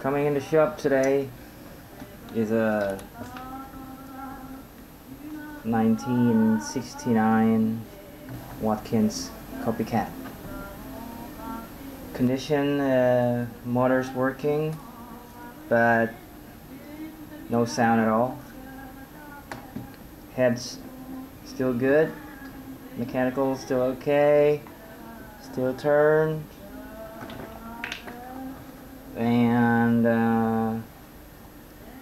Coming in the shop today is a 1969 Watkins Copicat. Condition, motor's working, but no sound at all. Head's still good, mechanical still okay, still turn, and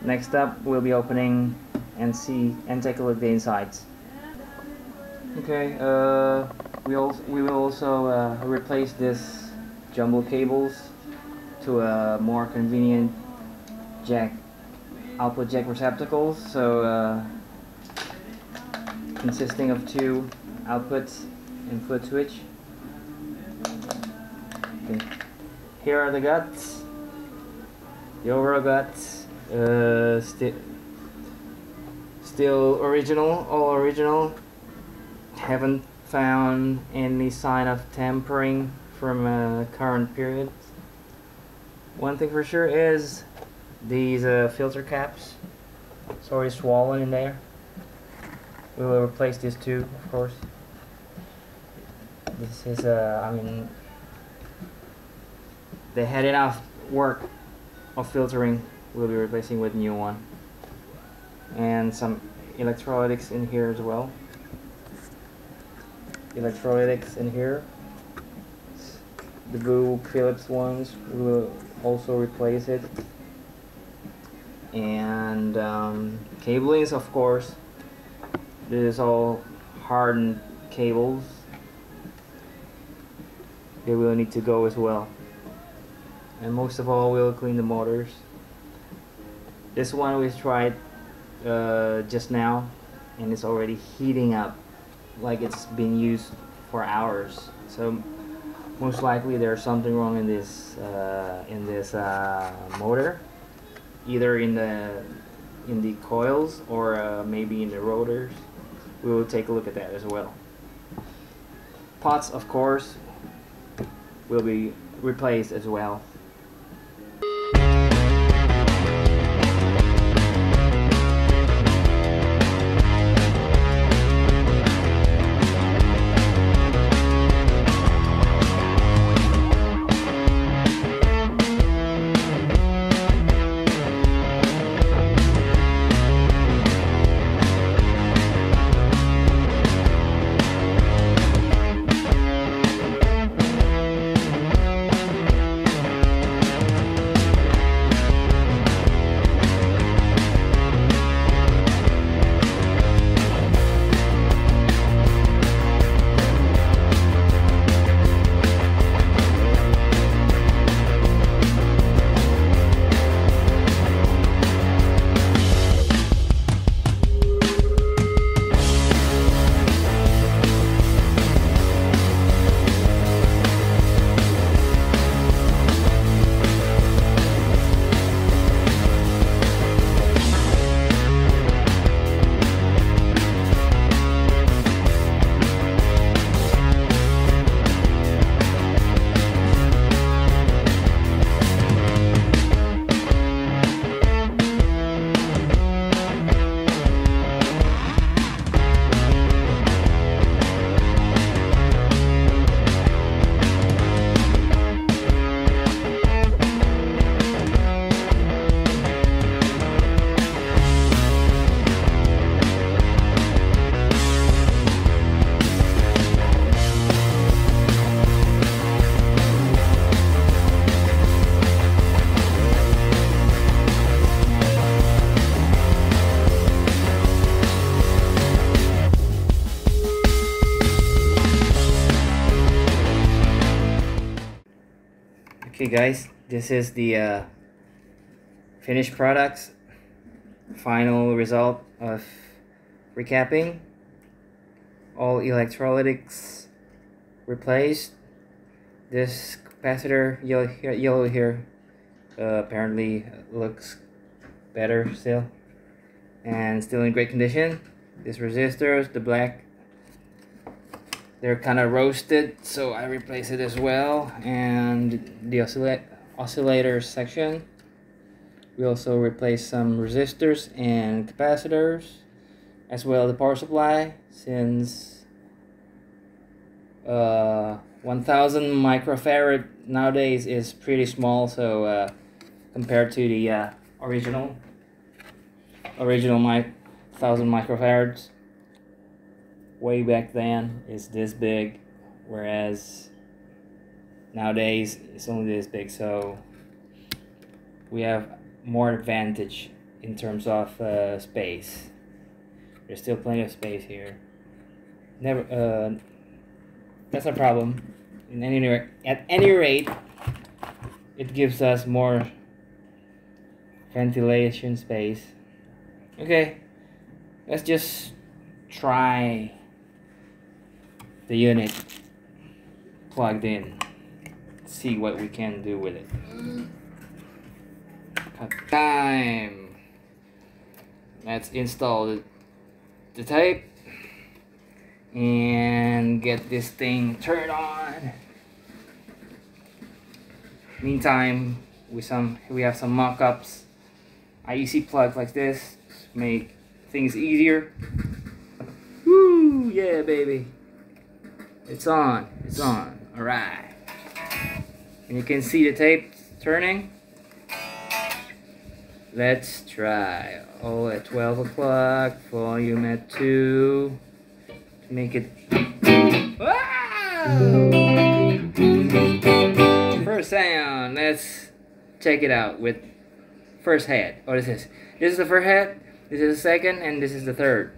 next up we'll be opening and take a look at the insides. Okay, we will also replace this jumbo cables to a more convenient output jack receptacles. So consisting of two outputs, input switch. Okay. Here are the guts, the overall guts, still original, all original. Haven't found any sign of tampering from current periods. One thing for sure is these filter caps. It's already swollen in there. We will replace this too, of course. This is I mean, they had enough work of filtering. We'll be replacing with a new one, and some electrolytics in here as well. Electrolytics in here. The blue Philips ones, we will also replace it. And cablings, of course. This is all hardened cables. They will need to go as well. And most of all, we'll clean the motors. This one we tried just now, and it's already heating up like it's been used for hours. So most likely there's something wrong in this motor, either in the coils or maybe in the rotors. We will take a look at that as well. Pots, of course, will be replaced as well. Okay guys, this is the finished products, final result of recapping. All electrolytics replaced. This capacitor yellow here apparently looks better still, and still in great condition. These resistors, the black, they're kind of roasted, so I replace it as well. And the oscillator section, We also replaced some resistors and capacitors, as well as the power supply, since 1000 microfarad nowadays is pretty small, so compared to the original 1000 microfarads way back then is this big, whereas nowadays it's only this big, so we have more advantage in terms of space. There's still plenty of space here. Never that's a problem. At any rate, it gives us more ventilation space. Okay, let's just try the unit plugged in. See what we can do with it. Cut time. Let's install the tape and get this thing turned on. Meantime, we have some mock-ups. IEC plug like this make things easier. Woo, yeah, baby. It's on. All right. And you can see the tape turning. Let's try. All at 12 o'clock. Volume at 2. To make it. Wow! First sound. Let's check it out with first head. Oh, this is the first head. This is the second, and this is the third.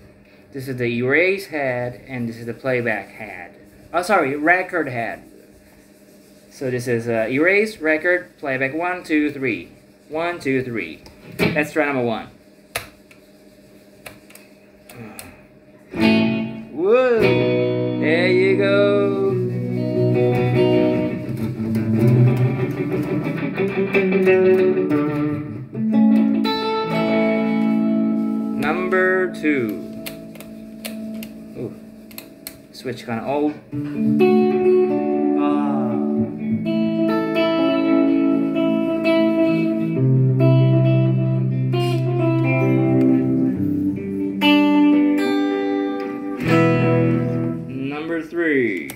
This is the erase head, and this is the playback head. Oh, sorry, record head. So this is erase, record, playback. 1, 2, 3. 1, 2, 3. Let's try number 1. Whoa! There you go. Number 2. Ooh, switch kind of old. Number 3.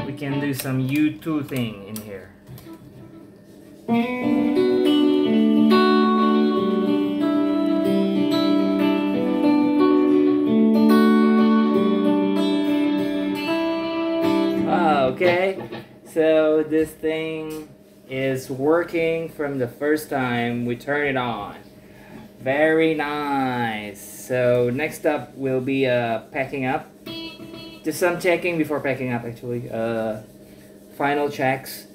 We can do some U2 thing in here. Okay, so this thing is working from the first time we turn it on. Very nice. So next up will be packing up. Just some checking before packing up, actually. Final checks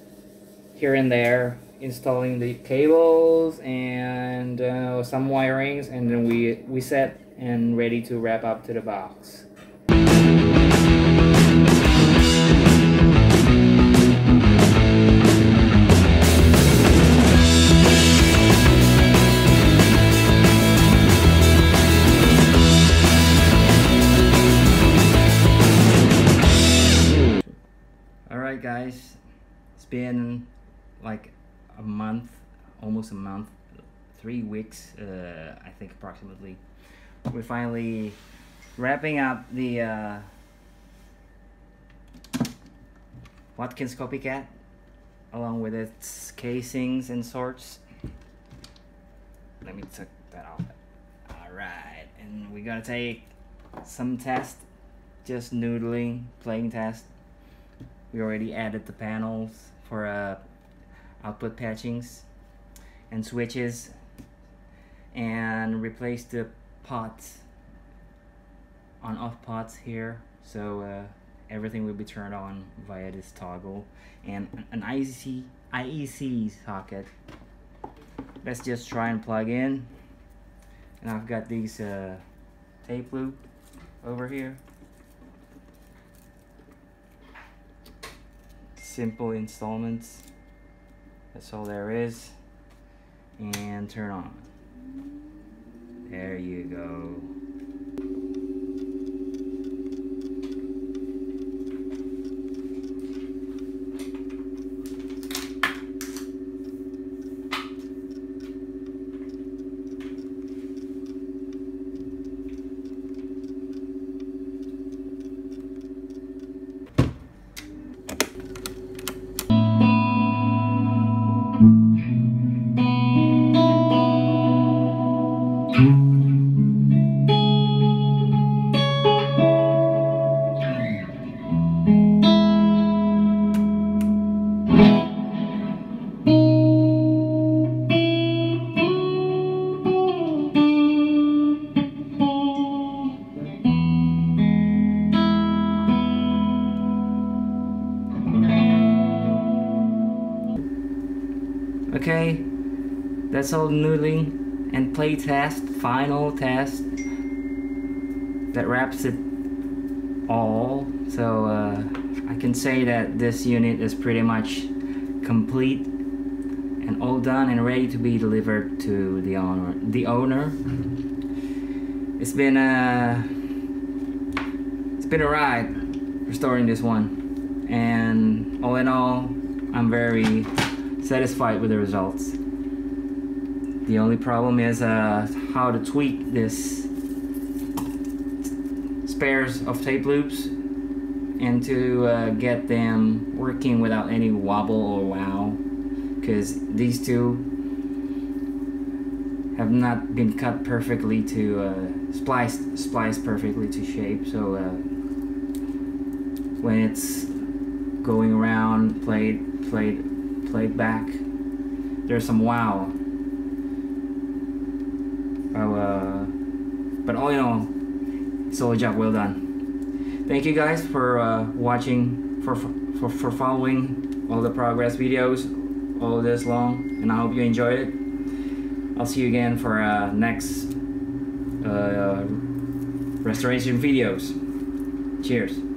here and there, installing the cables and some wirings, and then we set and ready to wrap up to the box. Alright guys, it's been like a month, almost a month, 3 weeks, I think approximately. We're finally wrapping up the Watkins Copicat along with its casings and sorts. Let me take that off. Alright, and we're gonna take some test, just noodling, playing test. We already added the panels for output patchings and switches, and replaced the pots, on-off pots here, so everything will be turned on via this toggle, and an IEC socket. Let's just try and plug in, and I've got these tape loop over here. Simple installments, that's all there is, and turn on. There you go. Okay, that's all noodling and play test, final test. That wraps it all. So I can say that this unit is pretty much complete and all done and ready to be delivered to the owner. It's been a ride restoring this one, and all in all, I'm very satisfied with the results. The only problem is how to tweak this pairs of tape loops and to get them working without any wobble or wow, because these two have not been cut perfectly to spliced perfectly to shape. So when it's going around played back, there's some wow. But all in all, it's all a job well done. Thank you guys for watching, for following all the progress videos all this long, and I hope you enjoyed it. I'll see you again for next restoration videos. Cheers.